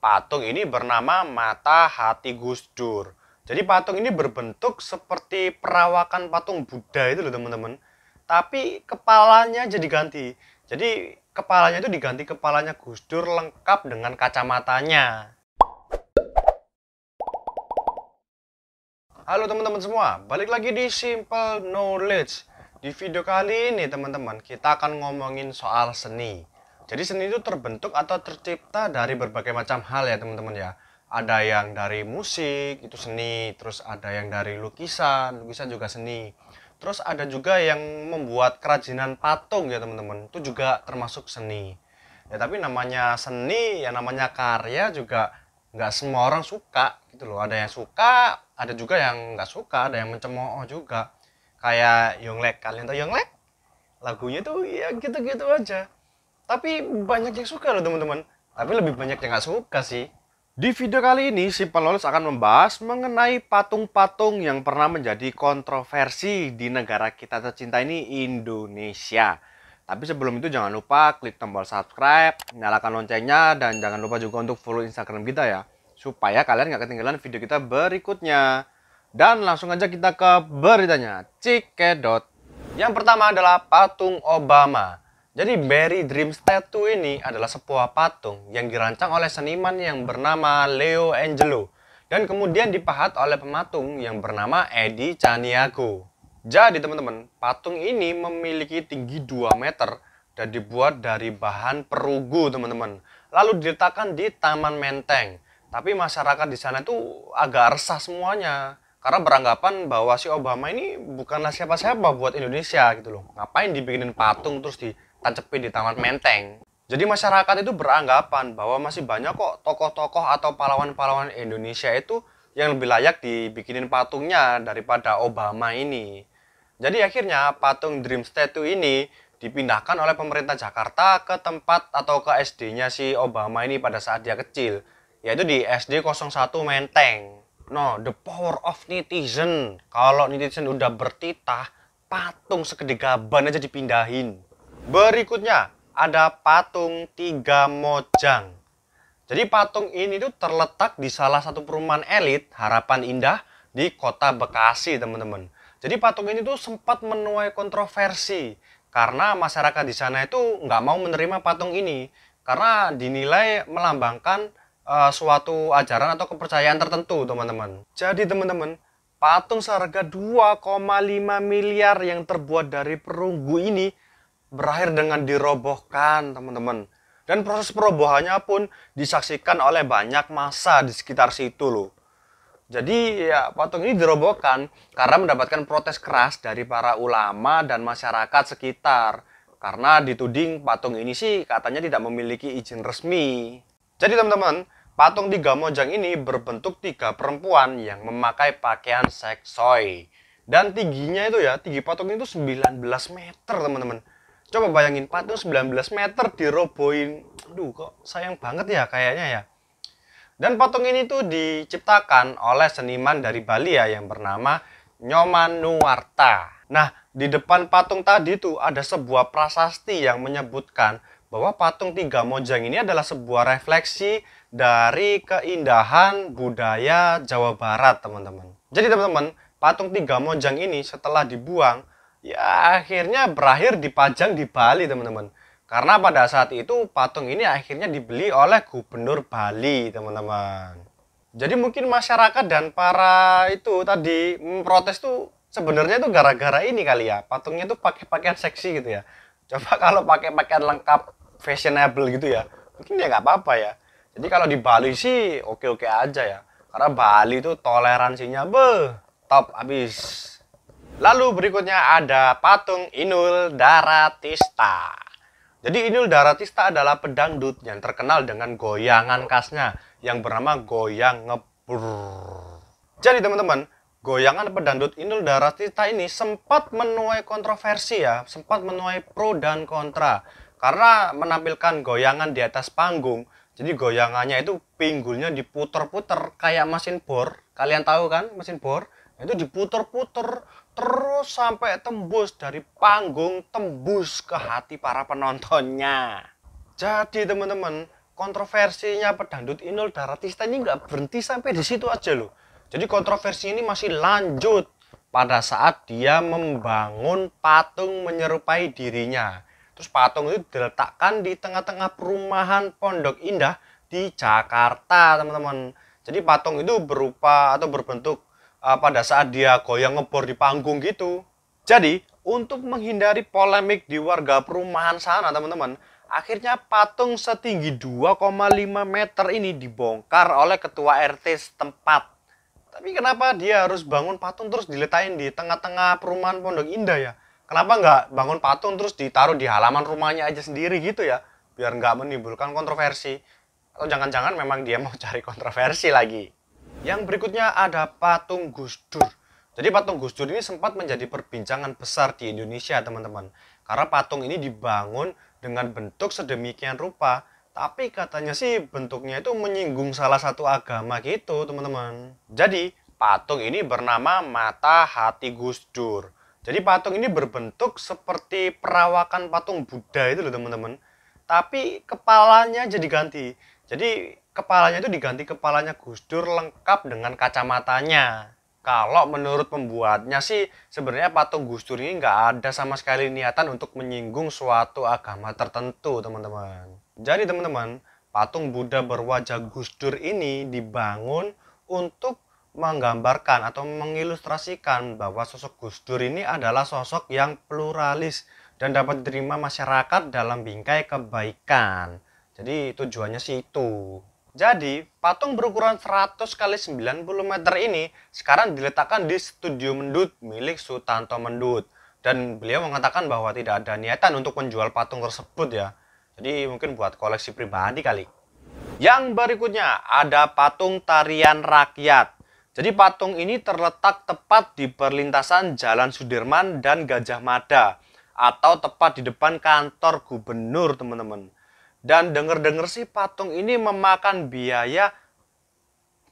patung ini bernama Mata Hati Gus Dur. Jadi patung ini berbentuk seperti perawakan patung Buddha itu loh teman-teman. Tapi kepalanya jadi ganti. Jadi kepalanya itu diganti kepalanya Gus Dur lengkap dengan kacamatanya. Halo teman-teman semua, balik lagi di Simple Knowledge. Di video kali ini teman-teman, kita akan ngomongin soal seni. Jadi seni itu terbentuk atau tercipta dari berbagai macam hal ya teman-teman ya. Ada yang dari musik, itu seni. Terus ada yang dari lukisan, lukisan juga seni. Terus ada juga yang membuat kerajinan patung ya teman-teman, itu juga termasuk seni. Ya tapi namanya seni, ya namanya karya juga nggak semua orang suka gitu loh. Ada yang suka, ada juga yang nggak suka, ada yang mencemooh juga. Kayak Yonglek, kalian tahu Yonglek? Lagunya tuh ya gitu-gitu aja. Tapi banyak yang suka loh teman-teman. Tapi lebih banyak yang nggak suka sih. Di video kali ini, Simple Knowledge akan membahas mengenai patung-patung yang pernah menjadi kontroversi di negara kita tercinta ini, Indonesia. Tapi sebelum itu jangan lupa klik tombol subscribe, nyalakan loncengnya, dan jangan lupa juga untuk follow Instagram kita ya. Supaya kalian nggak ketinggalan video kita berikutnya. Dan langsung aja kita ke beritanya. Cikedot. Yang pertama adalah patung Obama. Jadi Berry Dream Statue ini adalah sebuah patung yang dirancang oleh seniman yang bernama Leo Angelo dan kemudian dipahat oleh pematung yang bernama Eddie Caniago. Jadi teman-teman, patung ini memiliki tinggi 2 meter dan dibuat dari bahan perunggu teman-teman. Lalu diletakkan di Taman Menteng. Tapi masyarakat di sana itu agak resah semuanya. Karena beranggapan bahwa si Obama ini bukanlah siapa-siapa buat Indonesia gitu loh. Ngapain dibikinin patung terus ditancepin di Taman Menteng. Jadi masyarakat itu beranggapan bahwa masih banyak kok tokoh-tokoh atau pahlawan-pahlawan Indonesia itu yang lebih layak dibikinin patungnya daripada Obama ini. Jadi akhirnya patung Dream Statue ini dipindahkan oleh pemerintah Jakarta ke tempat atau ke SD-nya si Obama ini pada saat dia kecil. Yaitu di SD 01 Menteng. No, the power of netizen. Kalau netizen udah bertitah, patung segede gaban aja dipindahin. Berikutnya, ada patung Tiga Mojang. Jadi patung ini tuh terletak di salah satu perumahan elit, Harapan Indah, di kota Bekasi, teman-teman. Jadi patung ini tuh sempat menuai kontroversi. Karena masyarakat di sana itu nggak mau menerima patung ini. Karena dinilai melambangkan suatu ajaran atau kepercayaan tertentu teman-teman. Jadi teman-teman, patung seharga 2,5 miliar yang terbuat dari perunggu ini berakhir dengan dirobohkan teman-teman. Dan proses perobohannya pun disaksikan oleh banyak massa di sekitar situ loh. Jadi ya patung ini dirobohkan karena mendapatkan protes keras dari para ulama dan masyarakat sekitar. Karena dituding patung ini sih katanya tidak memiliki izin resmi. Jadi teman-teman, patung Tiga Mojang ini berbentuk 3 perempuan yang memakai pakaian seksoi. Dan tingginya itu ya, tinggi patung itu 19 meter teman-teman. Coba bayangin patung 19 meter dirobohin. Aduh kok sayang banget ya kayaknya ya. Dan patung ini tuh diciptakan oleh seniman dari Bali ya yang bernama Nyoman Nuwarta. Nah, di depan patung tadi tuh ada sebuah prasasti yang menyebutkan bahwa patung Tiga Mojang ini adalah sebuah refleksi dari keindahan budaya Jawa Barat, teman-teman. Jadi teman-teman, patung Tiga Mojang ini setelah dibuang, ya akhirnya berakhir dipajang di Bali, teman-teman. Karena pada saat itu patung ini akhirnya dibeli oleh Gubernur Bali, teman-teman. Jadi mungkin masyarakat dan para itu tadi memprotes tuh sebenarnya tuh gara-gara ini kali ya. Patungnya tuh pakai pakaian seksi gitu ya. Coba kalau pakai pakaian lengkap fashionable gitu ya, mungkin ya nggak apa-apa ya. Jadi kalau di Bali sih oke-oke aja ya. Karena Bali tuh toleransinya top abis. Lalu berikutnya ada patung Inul Daratista. Jadi Inul Daratista adalah pedangdut yang terkenal dengan goyangan khasnya yang bernama goyang ngebur. Jadi teman-teman, goyangan pedangdut Inul Daratista ini sempat menuai kontroversi ya, sempat menuai pro dan kontra. Karena menampilkan goyangan di atas panggung. Jadi goyangannya itu pinggulnya diputer-puter kayak mesin bor. Kalian tahu kan mesin bor? Itu diputer-puter terus sampai tembus dari panggung, tembus ke hati para penontonnya. Jadi teman-teman, kontroversinya pedangdut Inul Daratista ini nggak berhenti sampai di situ aja loh. Jadi kontroversi ini masih lanjut pada saat dia membangun patung menyerupai dirinya. Terus patung itu diletakkan di tengah-tengah perumahan Pondok Indah di Jakarta, teman-teman. Jadi patung itu berupa atau berbentuk pada saat dia goyang ngebor di panggung gitu. Jadi, untuk menghindari polemik di warga perumahan sana, teman-teman, akhirnya patung setinggi 2,5 meter ini dibongkar oleh ketua RT setempat. Tapi kenapa dia harus bangun patung terus diletakin di tengah-tengah perumahan Pondok Indah ya? Kenapa nggak bangun patung terus ditaruh di halaman rumahnya aja sendiri gitu ya? Biar nggak menimbulkan kontroversi. Atau jangan-jangan memang dia mau cari kontroversi lagi. Yang berikutnya ada patung Gus Dur. Jadi patung Gus Dur ini sempat menjadi perbincangan besar di Indonesia, teman-teman. Karena patung ini dibangun dengan bentuk sedemikian rupa, tapi katanya sih bentuknya itu menyinggung salah satu agama gitu, teman-teman. Jadi, patung ini bernama Mata Hati Gus Dur. Jadi patung ini berbentuk seperti perawakan patung Buddha itu loh, teman-teman. Tapi kepalanya jadi ganti. Jadi kepalanya itu diganti kepalanya Gus Dur lengkap dengan kacamatanya. Kalau menurut pembuatnya sih sebenarnya patung Gus Dur ini nggak ada sama sekali niatan untuk menyinggung suatu agama tertentu, teman-teman. Jadi teman-teman, patung Buddha berwajah Gus Dur ini dibangun untuk menggambarkan atau mengilustrasikan bahwa sosok Gus Dur ini adalah sosok yang pluralis dan dapat diterima masyarakat dalam bingkai kebaikan. Jadi tujuannya sih itu. Jadi, patung berukuran 100 kali 90 meter ini sekarang diletakkan di Studio Mendut milik Sutanto Mendut. Dan beliau mengatakan bahwa tidak ada niatan untuk menjual patung tersebut ya. Jadi mungkin buat koleksi pribadi kali. Yang berikutnya ada patung tarian rakyat. Jadi patung ini terletak tepat di perlintasan Jalan Sudirman dan Gajah Mada. Atau tepat di depan kantor gubernur, teman-teman. Dan denger-denger sih patung ini memakan biaya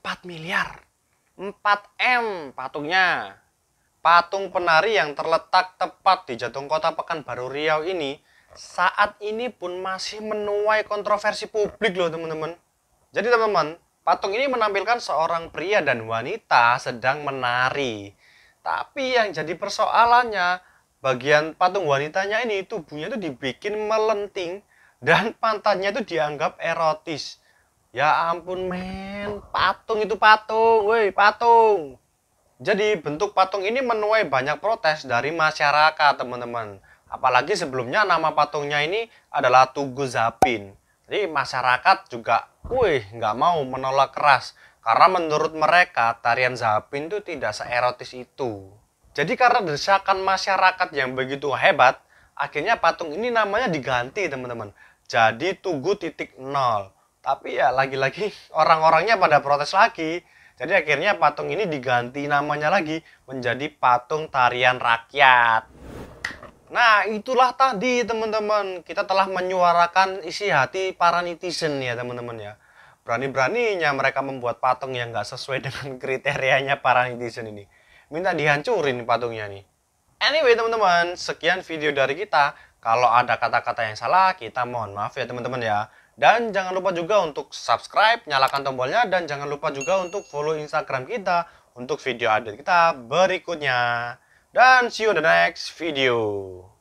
4 miliar. 4M patungnya. Patung penari yang terletak tepat di jantung kota Pekanbaru Riau ini saat ini pun masih menuai kontroversi publik loh, teman-teman. Jadi teman-teman, patung ini menampilkan seorang pria dan wanita sedang menari. Tapi yang jadi persoalannya, bagian patung wanitanya ini tubuhnya itu dibikin melenting dan pantatnya itu dianggap erotis. Ya ampun men, patung itu patung, woi patung. Jadi bentuk patung ini menuai banyak protes dari masyarakat, teman-teman. Apalagi sebelumnya nama patungnya ini adalah Tugu Zapin. Jadi masyarakat juga, nggak mau menolak keras. Karena menurut mereka tarian Zapin itu tidak seerotis itu. Jadi karena desakan masyarakat yang begitu hebat, akhirnya patung ini namanya diganti, teman-teman. Jadi Tugu titik nol. Tapi ya lagi-lagi orang-orangnya pada protes lagi. Jadi akhirnya patung ini diganti namanya lagi menjadi patung tarian rakyat. Nah itulah tadi teman-teman. Kita telah menyuarakan isi hati para netizen ya teman-teman ya. Berani-beraninya mereka membuat patung yang nggak sesuai dengan kriterianya para netizen ini. Minta dihancurin patungnya nih. Anyway teman-teman, sekian video dari kita. Kalau ada kata-kata yang salah, kita mohon maaf ya teman-teman ya. Dan jangan lupa juga untuk subscribe, nyalakan tombolnya, dan jangan lupa juga untuk follow Instagram kita untuk video update kita berikutnya. Dan see you in the next video.